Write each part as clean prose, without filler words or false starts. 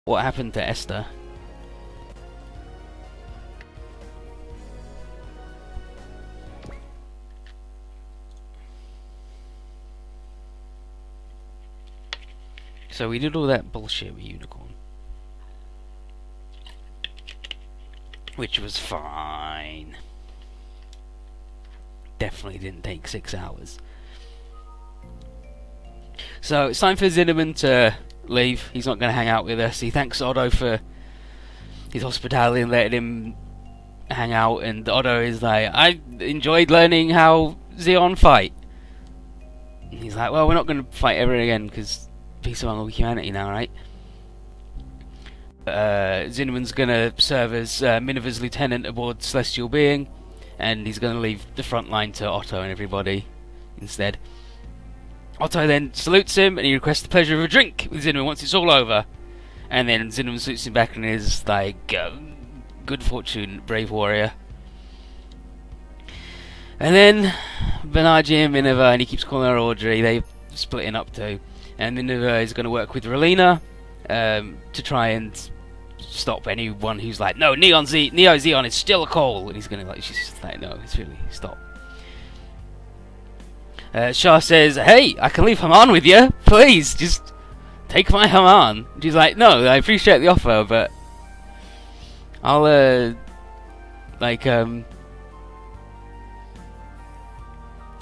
what happened to Esther. So we did all that bullshit with Unicorn, which was fine. Definitely didn't take 6 hours. So it's time for Zinnemann to leave. He's not going to hang out with us. He thanks Otto for his hospitality and letting him hang out, and Otto is like, I enjoyed learning how Xeon fight. And he's like, well, we're not going to fight ever again because peace among all humanity now, right? Zinnemann's going to serve as Minerva's lieutenant aboard Celestial Being, and he's going to leave the front line to Otto and everybody instead. Otto then salutes him, and he requests the pleasure of a drink with Zinnemann once it's all over. And then Zinnemann salutes him back and is like, good fortune, brave warrior. And then Benaji and Minerva, and he keeps calling her Audrey, they splitting up too. And Minerva is going to work with Relina to try and stop anyone who's like, no, Neo Xeon is still a call. And he's going to like, she's just like, no, it's really, stop. Shah says, hey, I can leave Haman with you. Please, just take my Haman. She's like, no, I appreciate the offer, but I'll,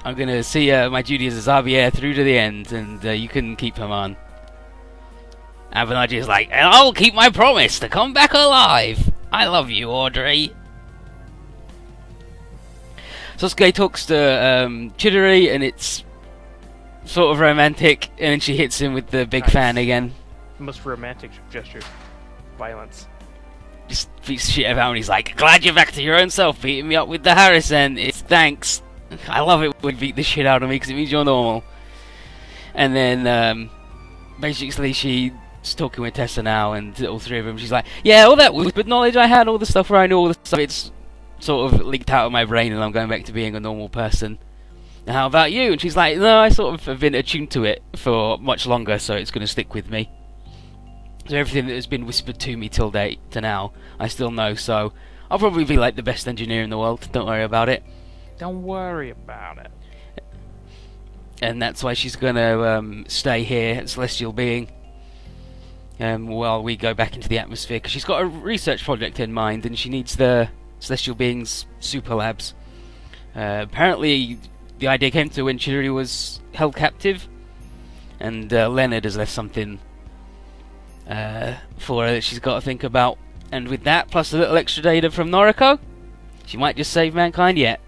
I'm gonna see my duty as a Xavier through to the end, and you can keep Haman. Abenaji is like, and I'll keep my promise to come back alive. I love you, Audrey. Sasuke talks to Chidori, and it's sort of romantic, and then she hits him with the big fan again. Most romantic gesture. Violence. Just beats the shit out of him, and he's like, glad you're back to your own self, beating me up with the Harrison. It's thanks. I love it when you beat the shit out of me, because it means you're normal. And then, basically, she's talking with Tessa now, and all three of them, she's like, yeah, all that whispered knowledge I had, all the stuff where I knew all the stuff, it's sort of leaked out of my brain, and I'm going back to being a normal person. And how about you? And she's like, no, I sort of have been attuned to it for much longer, so it's going to stick with me. So everything that has been whispered to me till date to now, I still know, so I'll probably be like the best engineer in the world, don't worry about it. Don't worry about it. And that's why she's going to stay here at Celestial Being while we go back into the atmosphere, because she's got a research project in mind, and she needs the Celestial Being's super labs. Apparently, the idea came to when Chidori was held captive, and Leonard has left something for her that she's got to think about. And with that, plus a little extra data from Noriko, she might just save mankind yet.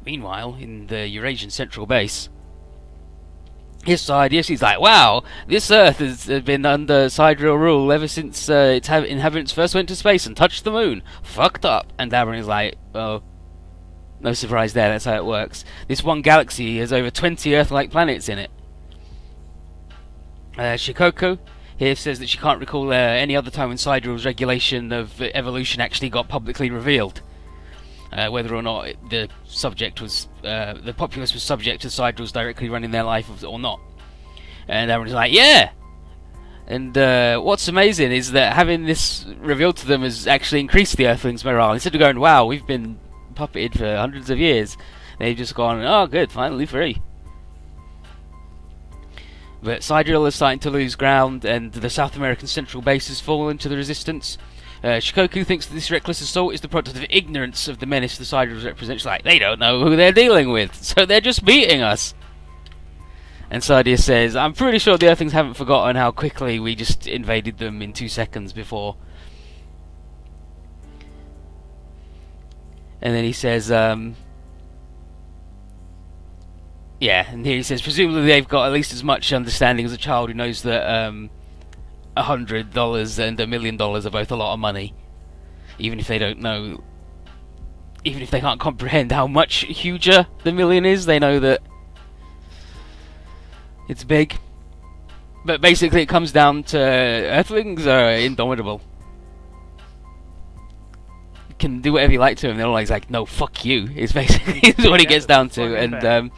Meanwhile, in the Eurasian Central Base, his side, yes, he's like, wow, this Earth has been under sidereal rule ever since its inhabitants first went to space and touched the moon. Fucked up. And Darren is like, oh, no surprise there, that's how it works. This one galaxy has over 20 Earth-like planets in it. Shikoku here says that she can't recall any other time when sidereal's regulation of evolution actually got publicly revealed. Whether or not the subject was, the populace was subject to sidereals directly running their life or not. And everyone's like, yeah! And what's amazing is that having this revealed to them has actually increased the Earthlings' morale. Instead of going, wow, we've been puppeted for hundreds of years, they've just gone, oh good, finally free. But sidereal is starting to lose ground, and the South American Central Base has fallen to the resistance. Shikoku thinks that this reckless assault is the product of ignorance of the menace the sidereals represent. She's like, they don't know who they're dealing with, so they're just beating us. And Sadia says, I'm pretty sure the Earthlings haven't forgotten how quickly we just invaded them in 2 seconds before. And then he says, yeah, and here he says, presumably they've got at least as much understanding as a child who knows that $100 and $1 million are both a lot of money. Even if they don't know, even if they can't comprehend how much huger the million is, they know that it's big. But basically it comes down to Earthlings are indomitable. can do whatever you like to him. They're always like, no, fuck you. It's basically what he gets down to. And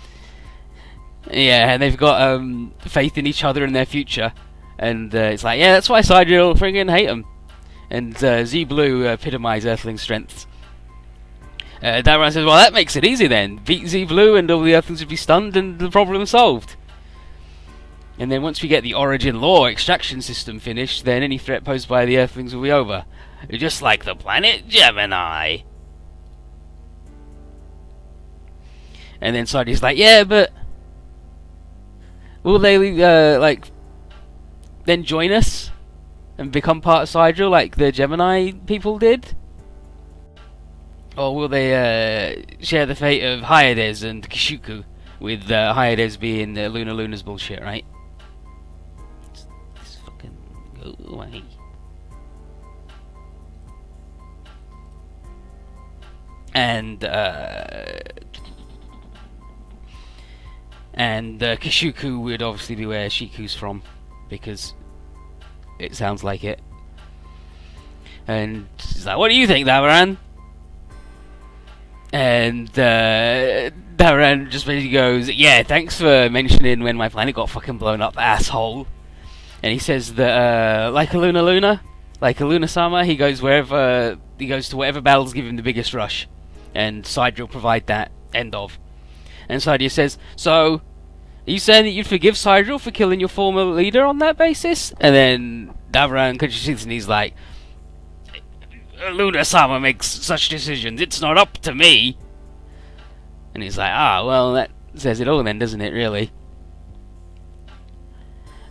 yeah, and they've got faith in each other and their future. And it's like, yeah, that's why Sidriel friggin' hate him. And Z Blue epitomise Earthling strengths. Darren says, well, that makes it easy then. Beat Z Blue and all the Earthlings would be stunned and the problem solved. And then once we get the origin law extraction system finished, then any threat posed by the Earthlings will be over. Just like the planet Gemini. And then Sidey's like, yeah, but will they like then join us and become part of Sidriel like the Gemini people did? Or will they share the fate of Hyades and Kishuku, with Hyades being Luna Luna's bullshit, right? Just fucking go away. And Kishuku would obviously be where Shiku's from, because it sounds like it. And she's like, what do you think, Darren? And Darren just basically goes, yeah, thanks for mentioning when my planet got fucking blown up, asshole. And he says that, like a Luna, like a Luna-sama, he goes to whatever battles give him the biggest rush. And Sidriel will provide that, end of. And Sidriel says, so, are you saying that you'd forgive Sidriel for killing your former leader on that basis? And then Darren contradicts and he's like, Luna-sama makes such decisions, it's not up to me. And he's like, well, that says it all then, doesn't it, really?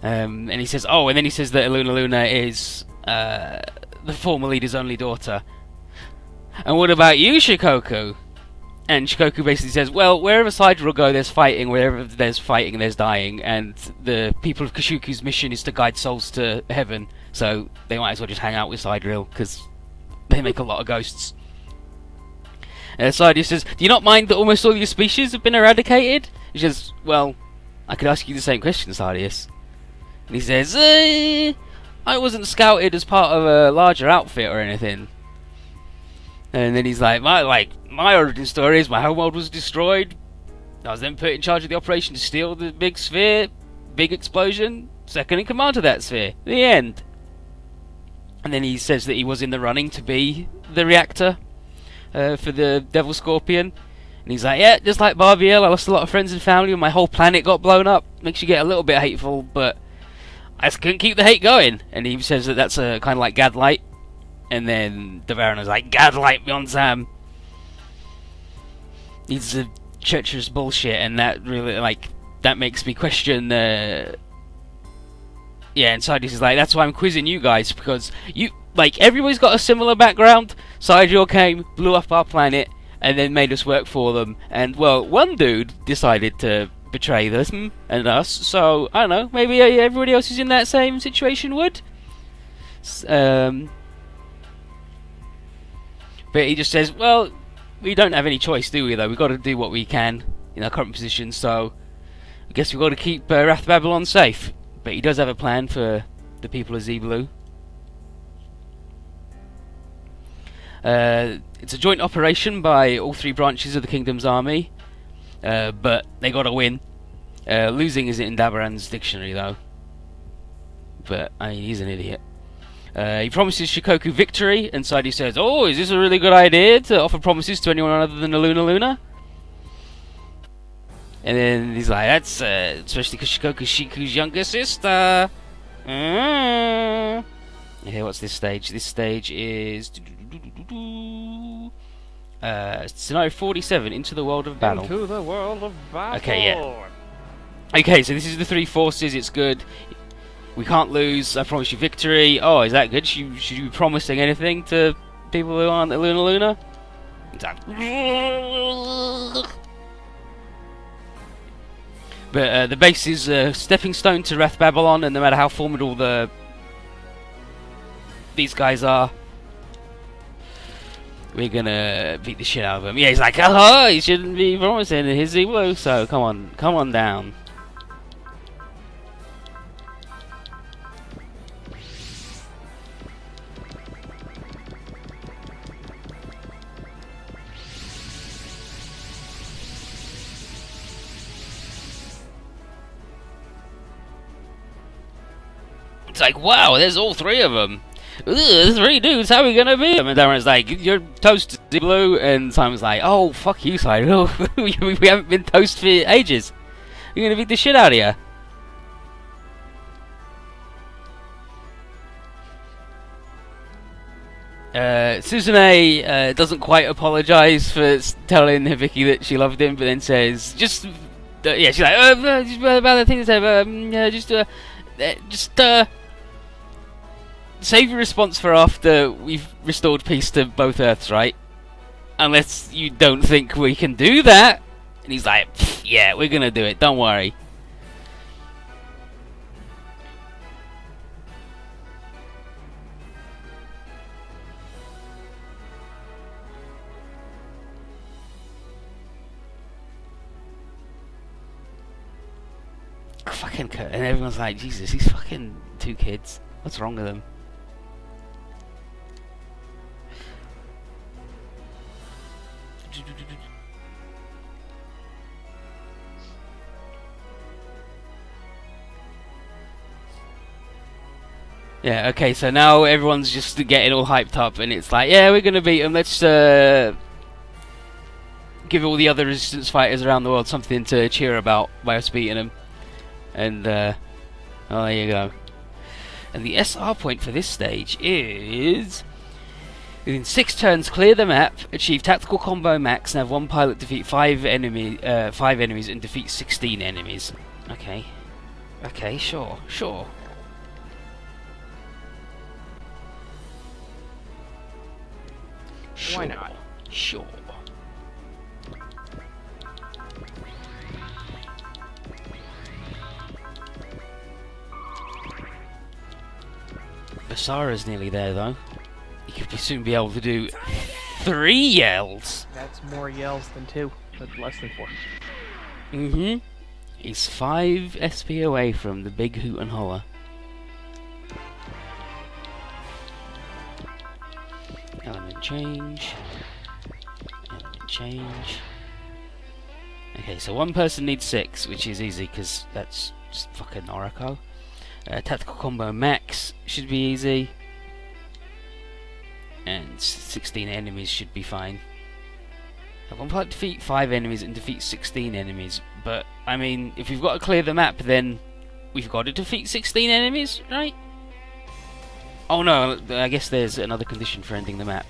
And he says, and then he says that Luna is the former leader's only daughter. And what about you, Shikoku? And Shikoku basically says, well, wherever Sidriel will go, there's fighting. Wherever there's fighting, there's dying. And the people of Kishuku's mission is to guide souls to heaven. So they might as well just hang out with Sidriel, because they make a lot of ghosts. Sidriel says, do you not mind that almost all your species have been eradicated? He says, well, I could ask you the same question, Sidriel. And he says, I wasn't scouted as part of a larger outfit or anything. And then he's like, my origin story is my homeworld was destroyed. I was then put in charge of the operation to steal the big sphere, big explosion, second in command of that sphere. The end. And then he says that he was in the running to be the reactor for the Devil Scorpion. And he's like, yeah, just like Barbiel, I lost a lot of friends and family when my whole planet got blown up. Makes you get a little bit hateful, but I just couldn't keep the hate going. And he says that that's kind of like Gadlight. And then the Baron is like, Gadlight beyond Sam. He's a treacherous bullshit, and that really, that makes me question, yeah, and Sidriel is like, that's why I'm quizzing you guys, because everybody's got a similar background. Sidriel came, blew up our planet, and then made us work for them. And, well, one dude decided to betray them and us, so, I don't know, maybe everybody else who's in that same situation would. But he just says, well, we don't have any choice, do we, though? We've got to do what we can in our current position, so I guess we've got to keep Wrath Babylon safe. But he does have a plan for the people of Z Blue. It's a joint operation by all three branches of the Kingdom's army, but they got to win. Losing isn't in Dabaran's dictionary, though. But, I mean, he's an idiot. He promises Shikoku victory, and Sidey says, oh, is this a really good idea to offer promises to anyone other than a Luna? And then he's like, that's especially because Shikoku's Shiku's younger sister. Yeah, what's this stage? This stage is scenario 47, Into the World of Battle. Into the world of battle. Okay, yeah. Okay, so this is the three forces, it's good. We can't lose, I promise you victory. Oh, is that good? Should you be promising anything to people who aren't Luna? But the base is a stepping stone to Wrath Babylon, and no matter how formidable these guys are, we're gonna beat the shit out of them. Yeah, he's like, oh, you shouldn't be promising. Here's Z Blue, so come on down. It's like, wow, there's all three of them. Ugh, 3 dudes, how are we gonna beat them? And Darren's like, you're toast, Blue. And Simon's like, oh, fuck you, Simon. we haven't been toast for ages. You're gonna beat the shit out of you. Susanne doesn't quite apologise for telling Vicky that she loved him, but then says, she's like, just about the things save your response for after we've restored peace to both Earths, right? Unless you don't think we can do that. And he's like, yeah, we're gonna do it, don't worry. Fucking Kurt. And everyone's like, Jesus, he's fucking 2 kids. What's wrong with him? Yeah, okay, so now everyone's just getting all hyped up, and it's like, yeah, we're gonna beat them. Let's give all the other resistance fighters around the world something to cheer about by us beating them. And, oh, there you go. And the SR point for this stage is... within 6 turns, clear the map, achieve tactical combo max, and have 1 pilot defeat 5 enemies and defeat 16 enemies. Okay. Okay, sure. Why not? Sure. Basara's nearly there, though. You could soon be able to do 3 yells. That's more yells than 2, but less than 4. Mm-hmm. He's 5 SP away from the big hoot and holler. Element change. Okay, so 1 person needs 6, which is easy because that's just fucking Oracle. Tactical combo max should be easy. And 16 enemies should be fine. Have 1 pilot defeat 5 enemies and defeat 16 enemies. But, I mean, if we've got to clear the map, then we've got to defeat 16 enemies, right? Oh no, I guess there's another condition for ending the map.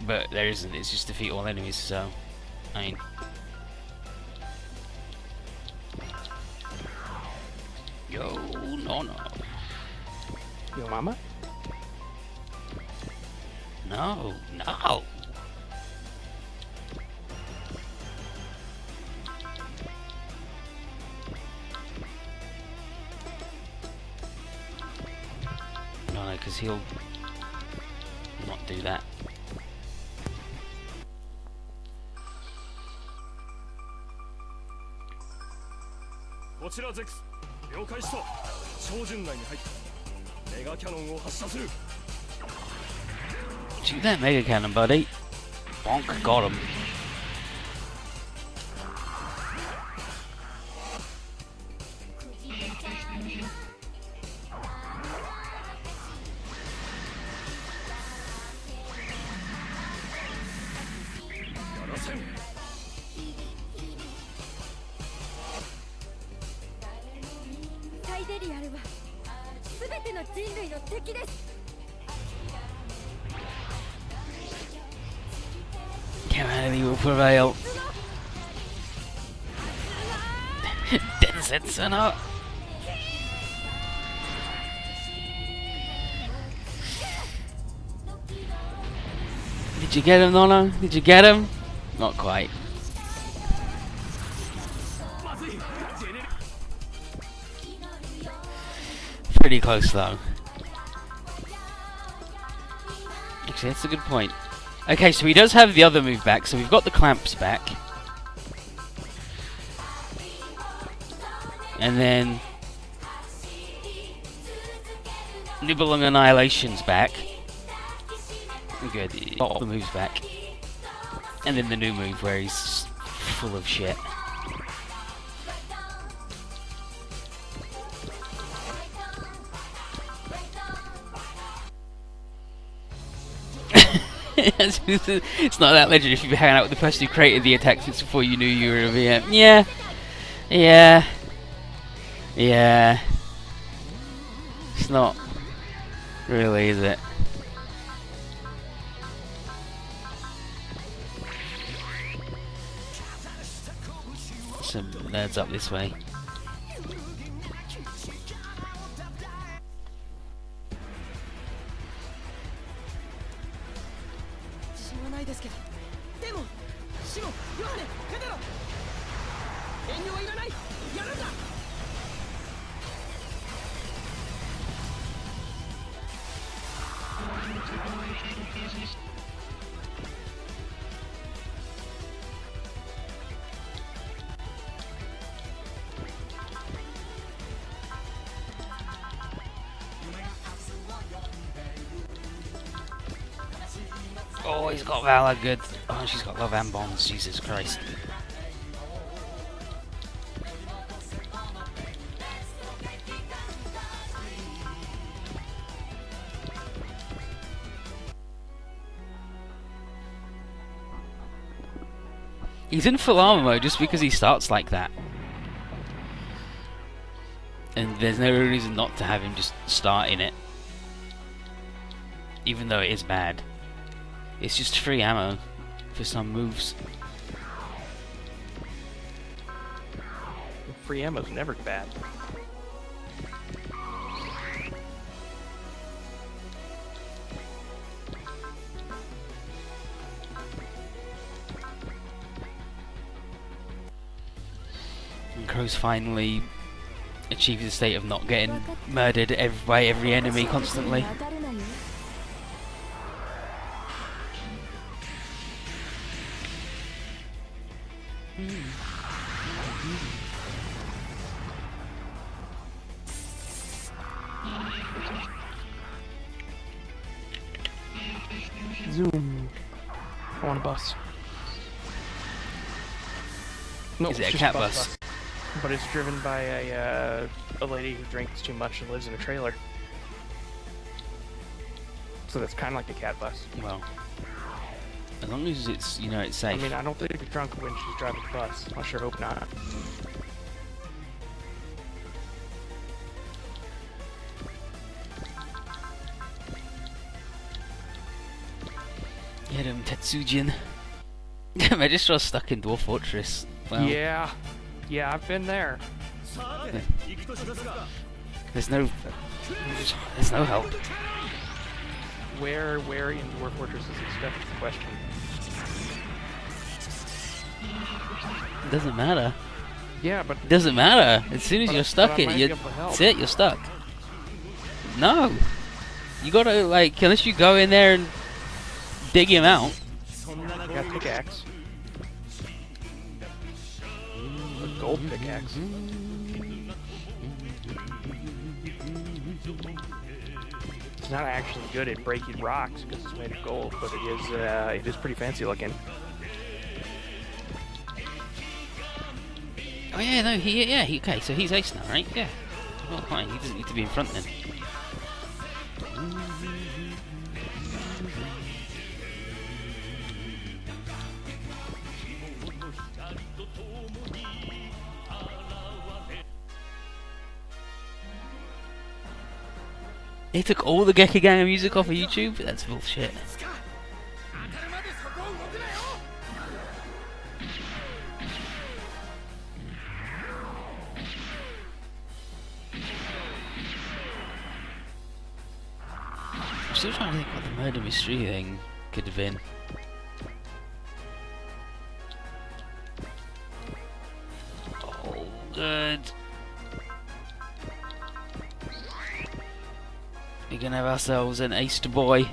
But there isn't, it's just defeat all enemies, so... I mean... Yo, no. Yo, mama? No. No, because he'll not do that. Shoot that mega cannon, buddy. Bonk, got him. Humanity will prevail. Densetsu. Did you get him, Nono? Did you get him? Not quite. Pretty close though. Actually, that's a good point. Okay, so he does have the other move back, so we've got the clamps back. And then Nibble and Annihilation's back. Good, all the moves back. And then the new move where he's full of shit. It's not that legendary if you've been hanging out with the person who created the attack since before you knew you were a VM. Yeah. Yeah. Yeah. It's not really, is it? Some nerds up this way. Oh, he's got Valor, good. Oh, she's got love and bombs, Jesus Christ. He's in full armor mode just because he starts like that. And there's no reason not to have him just start in it. Even though it is bad. It's just free ammo for some moves. Free ammo's never bad. And Crow's finally achieved the state of not getting murdered by every enemy constantly. Zoom. I want a bus. No, Is it it's a just cat bus? But it's driven by a lady who drinks too much and lives in a trailer. So that's kind of like a cat bus. Well, as long as it's, you know, it's safe. I mean, I don't think she's drunk when she's driving the bus. I sure hope not. Get him, Tetsujin. Magistra's stuck in Dwarf Fortress. Well, Yeah, I've been there. there's no help. Where in Dwarf Fortress is he stuck is the question. It doesn't matter. Yeah, but It doesn't matter. As soon as But- you're stuck but I in might it, be able to help. that's it. You're stuck. No, you gotta unless you go in there and dig him out. I got pickaxe. A gold pickaxe. It's not actually good at breaking rocks because it's made of gold, but it is pretty fancy looking. Oh yeah, no, okay, so he's ace now, right? Yeah. Well, fine. He doesn't need to be in front then. They took all the Gekiganger music off of YouTube? That's bullshit. I'm still trying to think what the murder mystery thing could have been. Oh, good. We're gonna have ourselves an aced boy.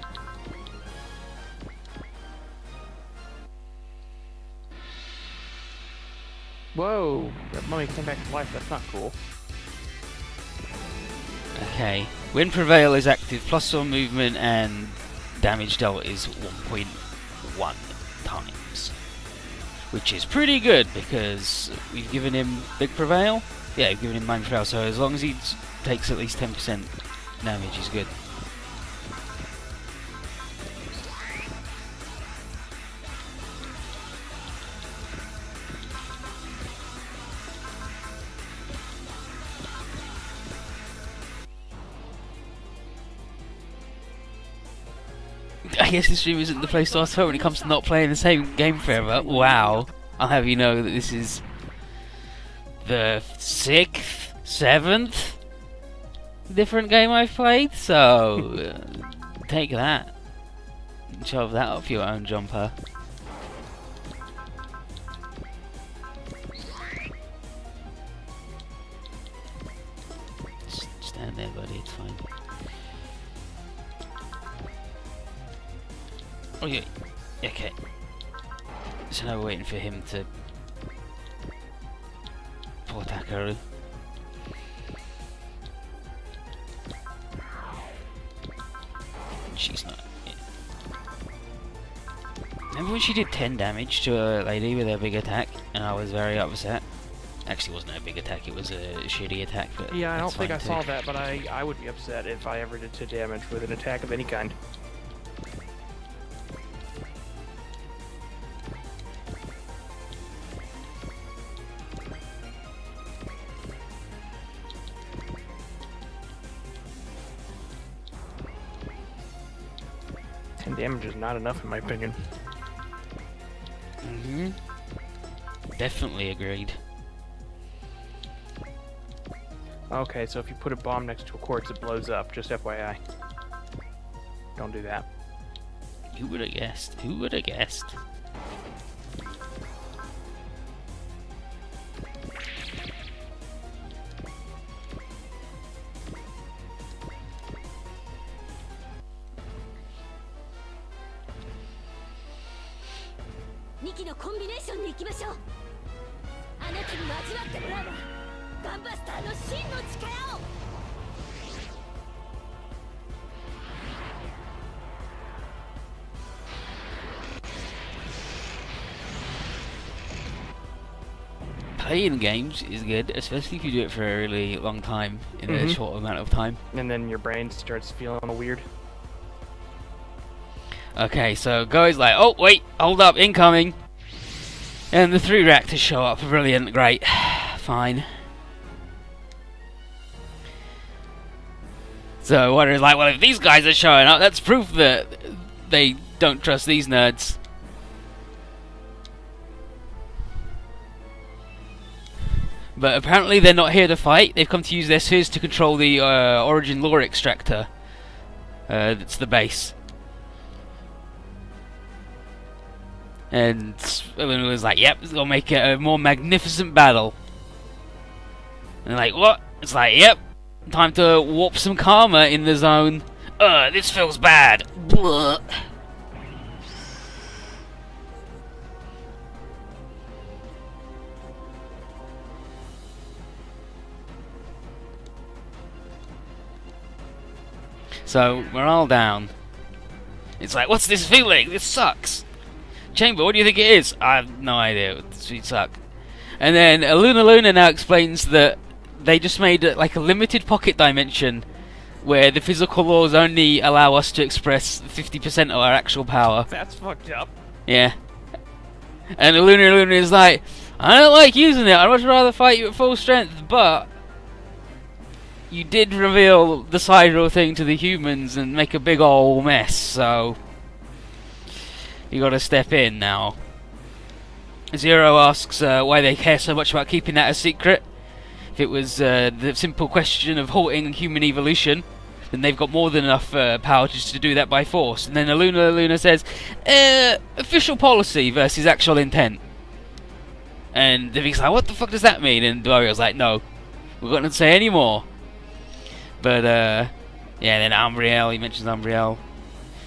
Whoa! That mummy came back to life. That's not cool. Okay. When Prevail is active, +1 movement and damage dealt is 1.1 times. Which is pretty good because we've given him Big Prevail. Yeah, we've given him Mind Prevail, so as long as he takes at least 10% damage, he's good. I guess this stream isn't the place to ask for when it comes to not playing the same game forever. Wow. I'll have you know that this is the 6th, 7th different game I've played, so take that. Shove that up your own jumper. Stand there, buddy, it's fine. Oh yeah, okay. So now we're waiting for him to pull Takaru. She's not. Yeah. Remember when she did 10 damage to a lady with her big attack, and I was very upset? Actually, it wasn't a big attack; it was a shitty attack. But Yeah, I don't think I too. saw that, but I would be upset if I ever did 10 damage with an attack of any kind. Damage is not enough in my opinion. Definitely agreed. Okay, so if you put a bomb next to a quartz, it blows up. Just FYI. Don't do that. Who would have guessed? Who would have guessed? Playing games is good, especially if you do it for a really long time in a short amount of time. And then your brain starts feeling weird. Okay, so Go's like, oh wait, hold up, incoming. And the 3 reactors show up. Brilliant, great, fine. So Warrior's like, well, if these guys are showing up, that's proof that they don't trust these nerds. But apparently they're not here to fight. They've come to use their spheres to control the origin lore extractor. That's the base. And Luna was like, yep, it's gonna make it a more magnificent battle. And they're like, what? It's like, yep, time to warp some karma in the zone. This feels bad. Blah. So, we're all down. It's like, what's this feeling? This sucks. Chamber, what do you think it is? I have no idea. It suck. And then Luna now explains that they just made like a limited pocket dimension where the physical laws only allow us to express 50% of our actual power. That's fucked up. Yeah. And Luna is like, I don't like using it. I'd much rather fight you at full strength, but you did reveal the sidereal thing to the humans and make a big ol' mess, so you gotta step in now. Zero asks why they care so much about keeping that a secret. If it was the simple question of halting human evolution, then they've got more than enough power just to do that by force. And then Luna says, official policy versus actual intent. And Vivi's like, what the fuck does that mean? And Warrior's like, no, we're not going to say any more. But, yeah, then Umbriel, he mentions Umbriel.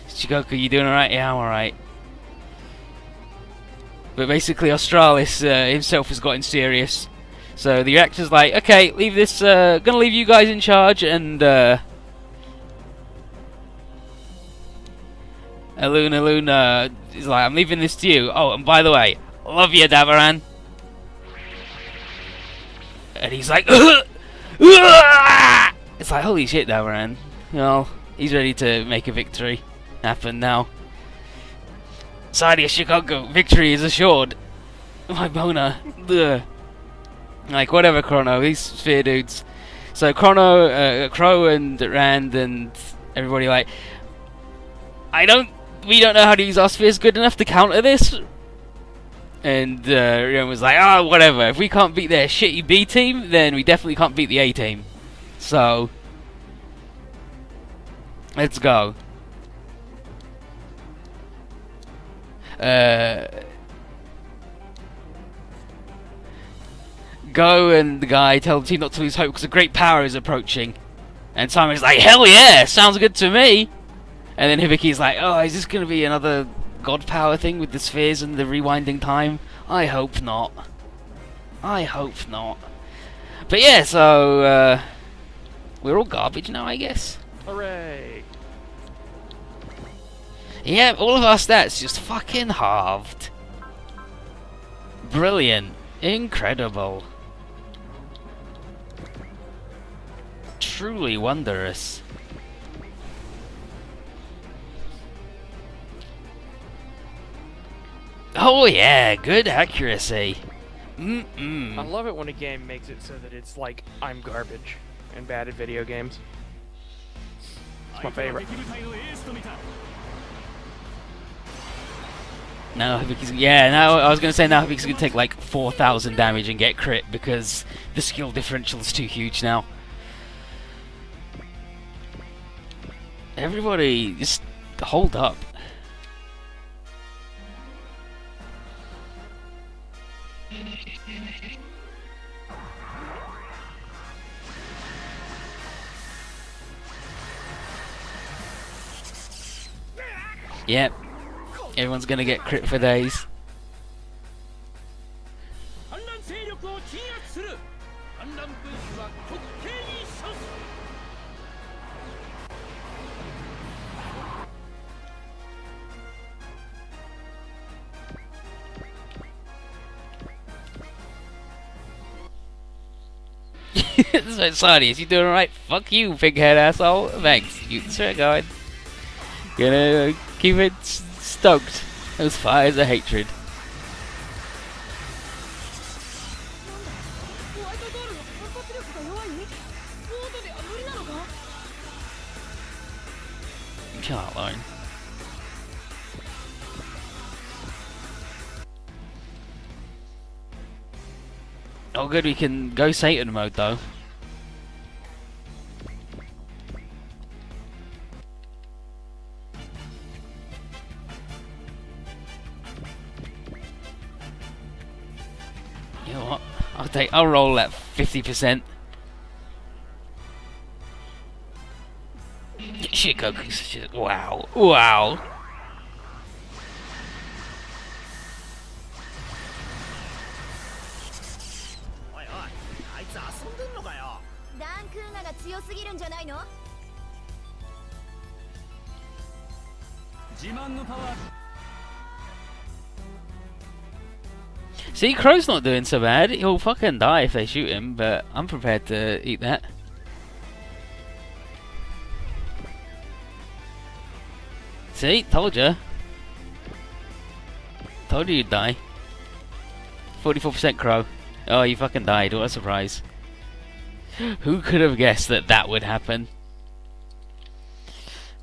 Shikoku, you doing alright? Yeah, I'm alright. But basically, Australis himself has gotten serious. So the reactor's like, okay, leave this, gonna leave you guys in charge, and Luna is like, I'm leaving this to you. Oh, and by the way, love you, Davaran. And he's like, it's like, holy shit, Davaran. Well, he's ready to make a victory happen now. Sadia Chicago, victory is assured. My boner. Ugh. Like, whatever, Chrono, these sphere dudes. So Chrono, Crow and Rand and everybody like, I don't we don't know how to use our spheres good enough to counter this. And Rion was like, oh, whatever. If we can't beat their shitty B team, then we definitely can't beat the A team. So, let's go. Go and the guy tell the team not to lose hope because a great power is approaching. And Simon's like, hell yeah, sounds good to me. And then Hibiki's like, oh, is this going to be another god power thing with the spheres and the rewinding time? I hope not. I hope not. But yeah, so we're all garbage now, I guess. Hooray! Yeah, all of our stats just fucking halved. Brilliant. Incredible. Truly wondrous. Oh yeah, good accuracy. I love it when a game makes it so that it's like, I'm garbage and bad at video games. It's my favorite. Now Hibiki's, yeah, now I was gonna say now Hibiki's gonna take like 4,000 damage and get crit because the skill differential is too huge now. Everybody just hold up. Yep. Everyone's gonna get crit for days. So Sardius, you doing alright? Fuck you, big head asshole. Thanks. You swear God. Gonna keep it stoked. Those fires of hatred. Chill out, Lauren. Oh good, we can go Satan mode though. You know what? I'll roll that 50%. Shit, Goku's shit. Wow. Wow. See, Crow's not doing so bad. He'll fucking die if they shoot him, but I'm prepared to eat that. See, told you. Told you you'd die. 44% Crow. Oh, you fucking died. What a surprise. Who could have guessed that that would happen?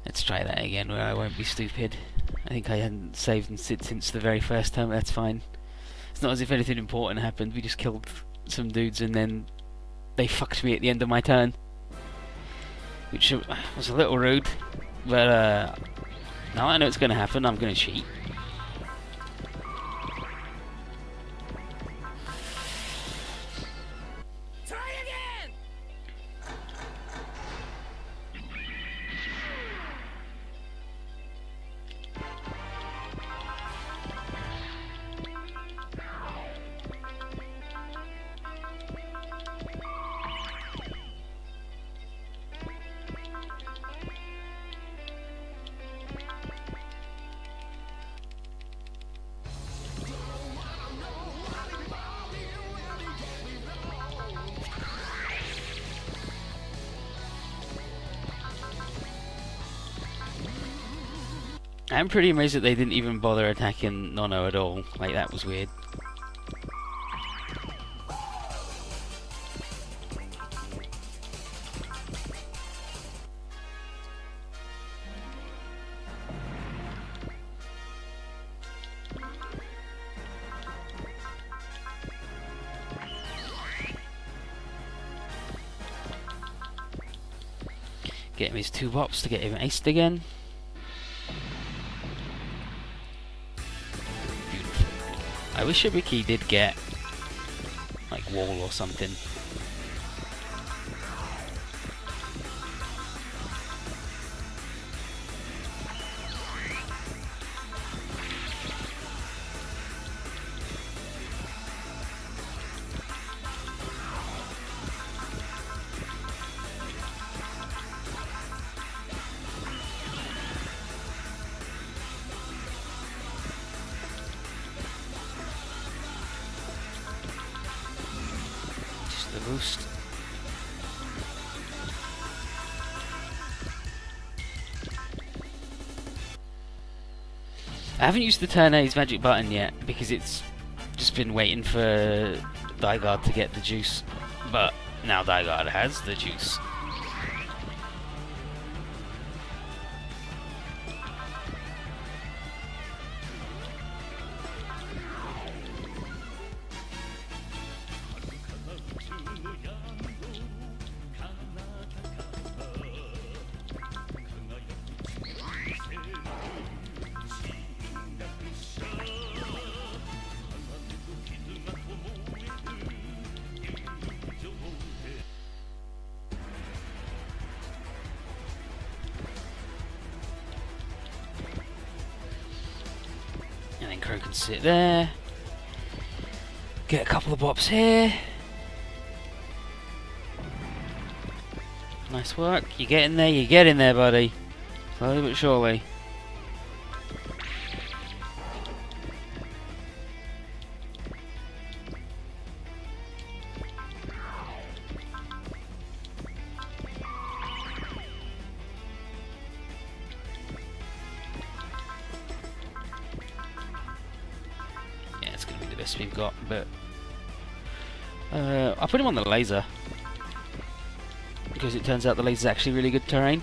Let's try that again where I won't be stupid. I think I hadn't saved since the very first time. That's fine. It's not as if anything important happened. We just killed some dudes and then they fucked me at the end of my turn. Which was a little rude. But now I know it's going to happen. I'm going to cheat. I'm pretty amazed that they didn't even bother attacking Nono at all. Like, that was weird. Get him his 2 bops to get him aced again. Beautiful. I wish Ibiki did get like wall or something. The boost. I haven't used the turn A's magic button yet because it's just been waiting for Daigard to get the juice, but now Daigard has the juice. And then Crow can sit there. Get a couple of bops here. Nice work. You get in there, you get in there, buddy. Slowly but surely. We've got, but I put him on the laser because it turns out the laser is actually really good terrain.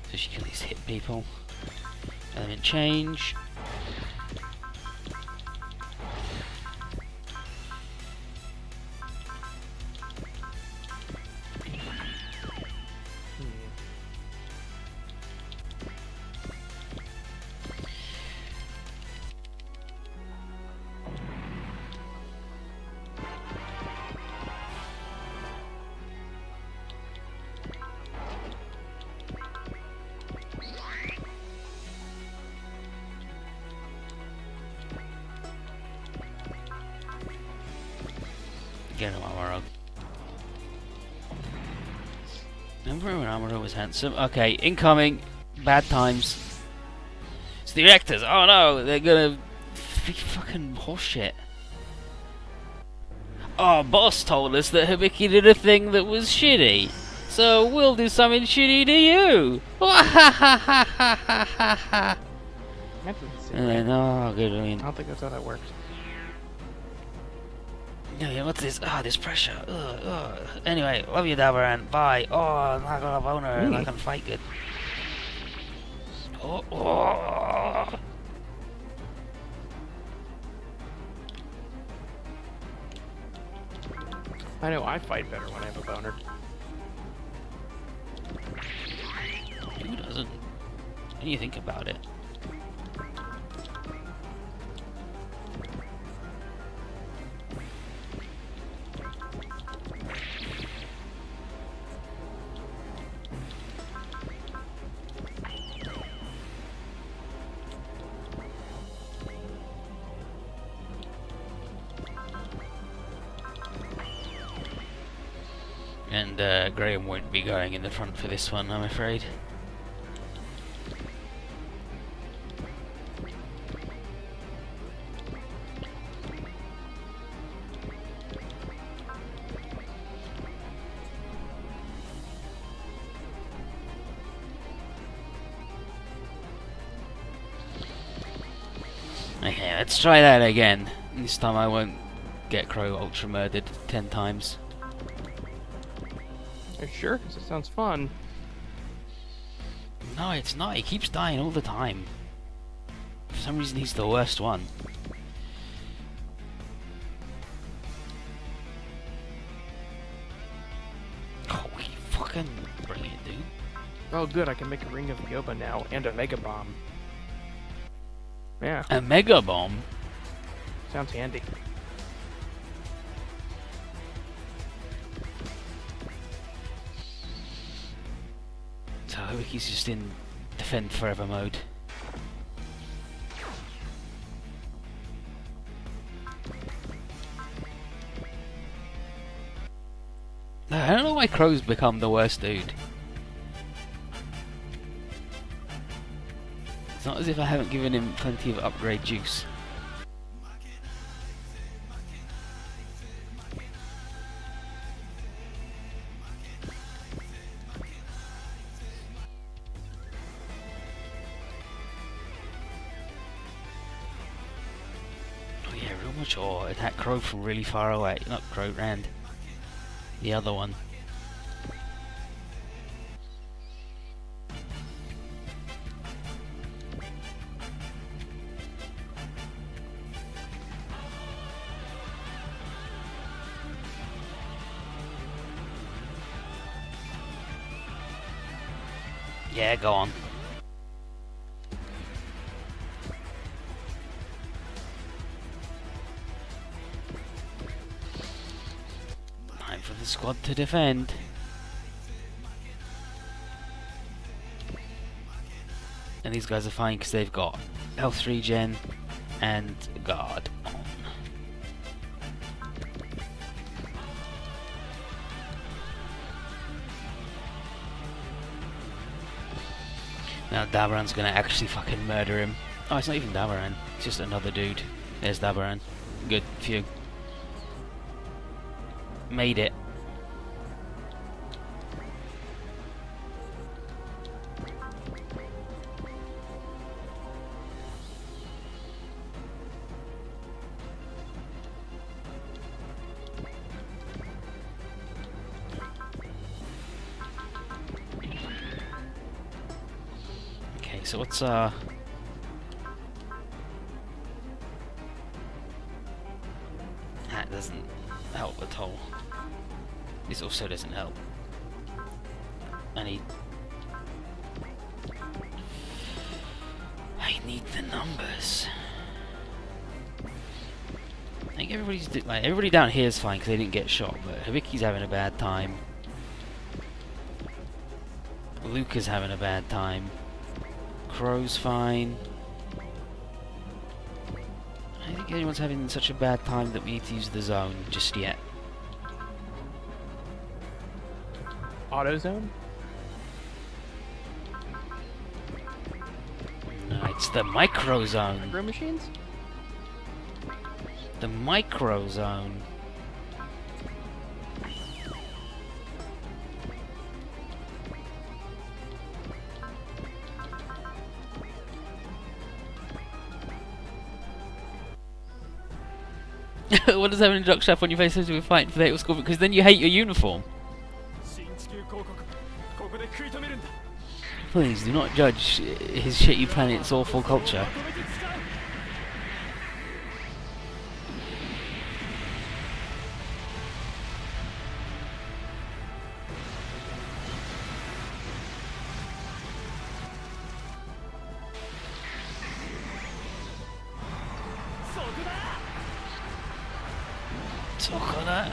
So she can at least hit people. Element change. Get him, Amuro. Remember when Amuro was handsome? Okay, incoming. Bad times. It's the reactors. Oh no, they're gonna be fucking horseshit. Oh, boss told us that Hibiki did a thing that was shitty. So we'll do something shitty to you. And then, oh, good. I don't think that's how that works. Yeah, what's this? Ah, this pressure. Anyway, love you, Darren. Bye. Oh, I got a boner and I can fight good. Oh. I know I fight better when I have a boner. Who doesn't? When you think about it. And Graham won't be going in the front for this one, I'm afraid. Okay, let's try that again. This time I won't get Crow ultra murdered 10 times. Sure, because it sounds fun. No, it's not. He keeps dying all the time. For some reason, he's the worst one. Oh, you fucking brilliant, dude. Oh, good, I can make a Ring of Yoba now, and a Mega Bomb. Yeah. A Mega Bomb? Sounds handy. So Hibiki's just in Defend Forever mode. I don't know why Crow's become the worst dude. It's not as if I haven't given him plenty of upgrade juice. Oh yeah, real much or attack Crow from really far away. Not Crow, Rand. The other one. Yeah, go on. Time for the squad to defend. And these guys are fine because they've got health regen and guard on. Now Dabaran's gonna actually fucking murder him. Oh, it's not even Dabaran. It's just another dude. There's Dabaran. Good. Phew. Made it. So what's that doesn't help at all. This also doesn't help. I need the numbers. I think everybody down here is fine because they didn't get shot, but Hibiki's having a bad time. Luca's having a bad time. Crow's fine. I don't think anyone's having such a bad time that we need to use the zone just yet. Auto zone? No, it's the micro zone. Micro machines? The micro zone. What does having a duck strap on your face have to do with fighting for the hate score? Because then you hate your uniform. Please do not judge his shitty planet's awful culture.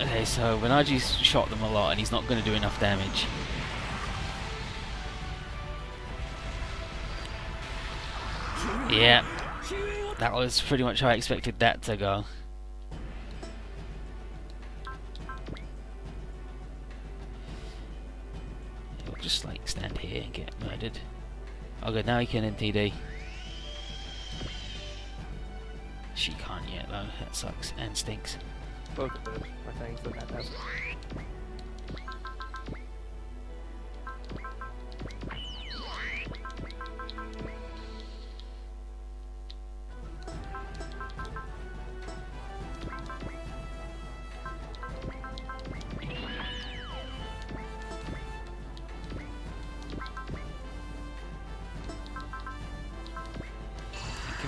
Okay, so Benaji's shot them a lot and he's not going to do enough damage. Yeah, that was pretty much how I expected that to go. He'll just like stand here and get murdered. Oh good, now he can NTD. She can't yet though, that sucks and stinks. Both of those are things that that does.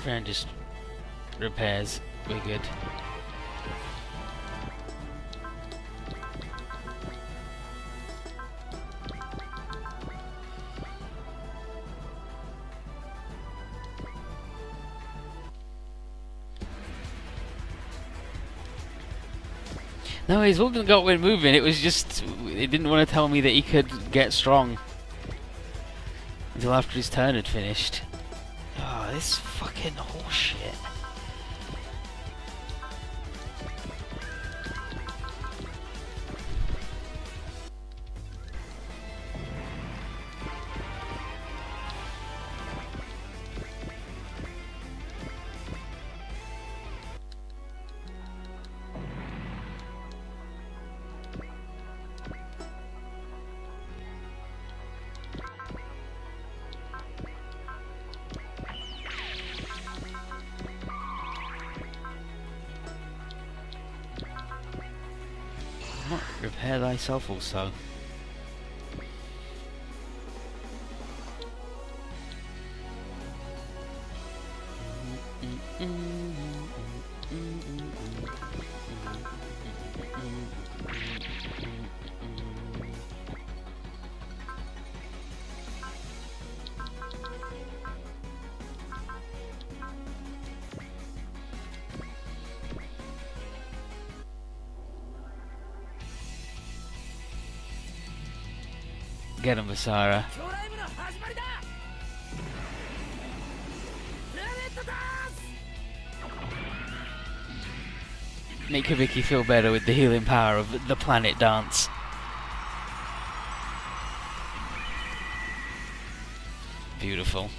Everyone just repairs. We're good. No, his ultimate got when moving. It was just it didn't want to tell me that he could get strong until after his turn had finished. Oh, this fucking horseshit. Repair thyself also. Get him, Vasara. Make Hibiki feel better with the healing power of the planet dance. Beautiful.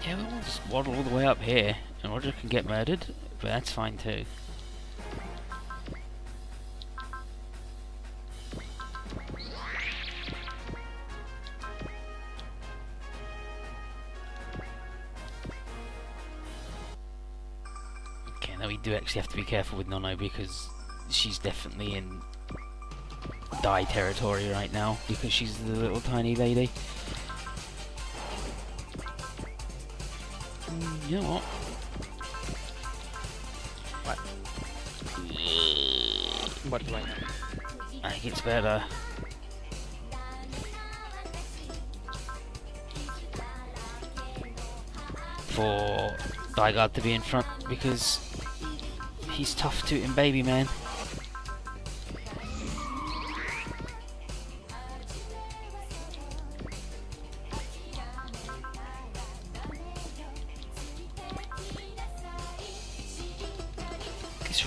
Yeah, we'll just waddle all the way up here, and Roger can get murdered, but that's fine too. Okay, now we do actually have to be careful with Nono because she's definitely in die territory right now because she's the little tiny lady. You know what? What? What do I know? I think it's better. For Dygard to be in front because he's tough tooting baby man.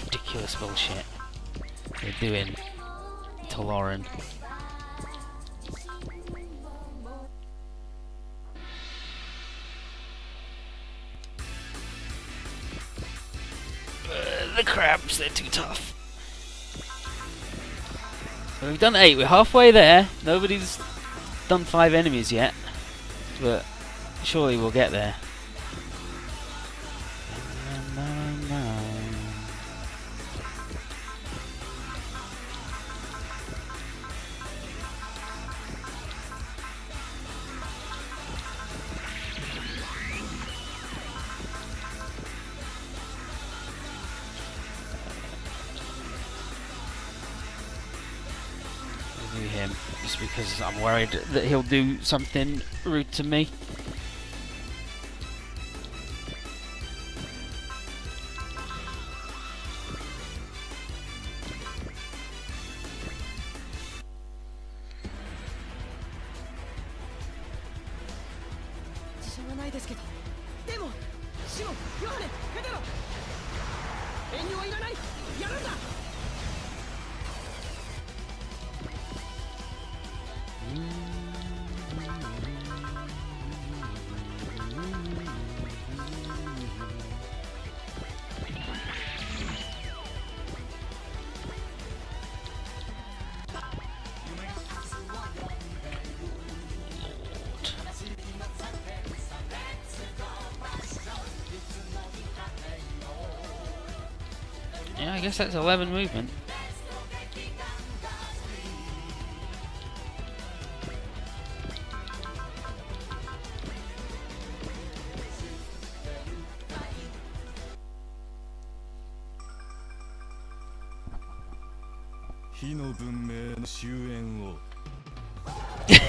Ridiculous bullshit they're doing to Lauren. The crabs, they're too tough. We've done 8, we're halfway there. Nobody's done 5 enemies yet, but surely we'll get there. Him just because I'm worried that he'll do something rude to me. I guess that's 11 movement.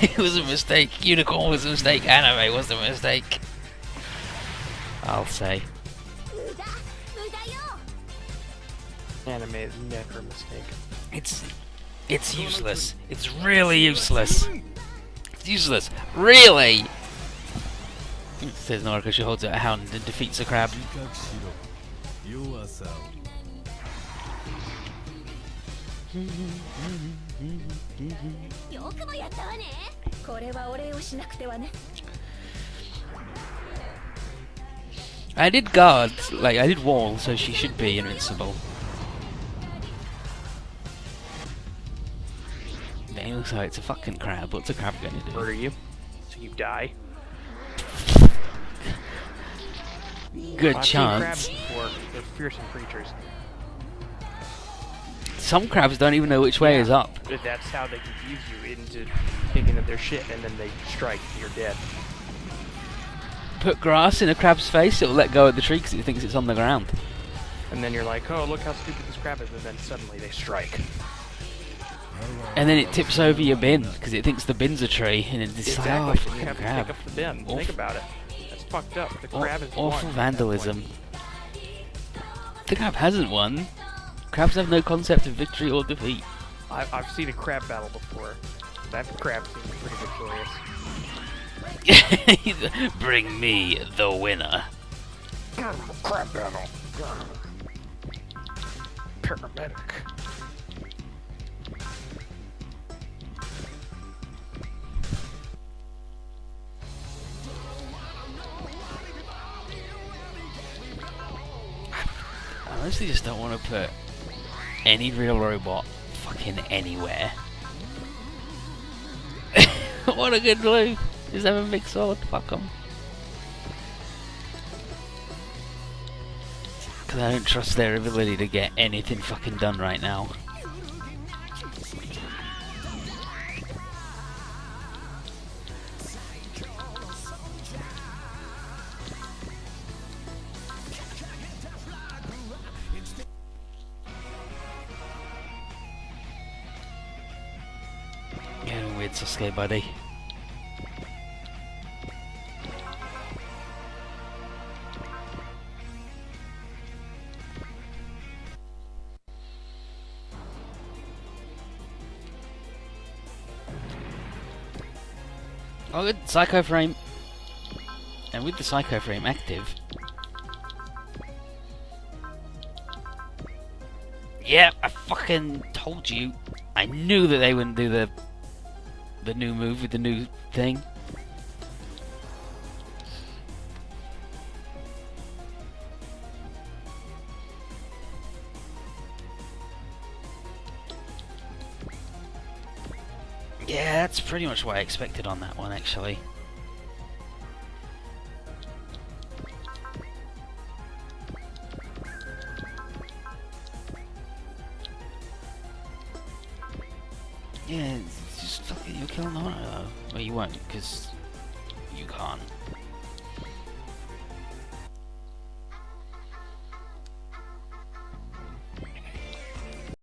It was a mistake. Unicorn was a mistake. Anime was a mistake. I'll say. Anime is never a mistake. It's useless. It's really useless. It's useless. Really. It says Noriko, she holds out a hound and defeats a crab. I did guard, like I did wall, so she should be invincible. It looks like it's a fucking crab. What's a crab gonna do? Murder you, so you die. Good chance. I've seen crabs before. They're fearsome creatures. Some crabs don't even know which way is up. But that's how they confuse you into thinking that they're shit, and then they strike, and you're dead. Put grass in a crab's face, it'll let go of the tree because it thinks it's on the ground. And then you're like, oh, look how stupid this crab is, and then suddenly they strike. And then it tips over your bin because it thinks the bin's a tree, and it's Exactly. like, oh, You fucking have to crab. pick up the bin. Think about it. That's fucked up. The crab is Awful won vandalism. The crab hasn't won. Crabs have no concept of victory or defeat. I've seen a crab battle before. That crab seems pretty victorious. Bring me the winner. Crab battle. Paramedic. I honestly just don't want to put any real robot fucking anywhere. What a good move. Just have a big sword. Fuck 'em. Because I don't trust their ability to get anything fucking done right now. Getting weird Sasuke, buddy. Oh, good Psycho Frame. And with the Psycho Frame active... Yeah, I fucking told you. I knew that they wouldn't do the new move with the new thing. Yeah, that's pretty much what I expected on that one, actually. Yeah, it's just fucking, you'll kill Naruto though. Well, you won't, because you can't.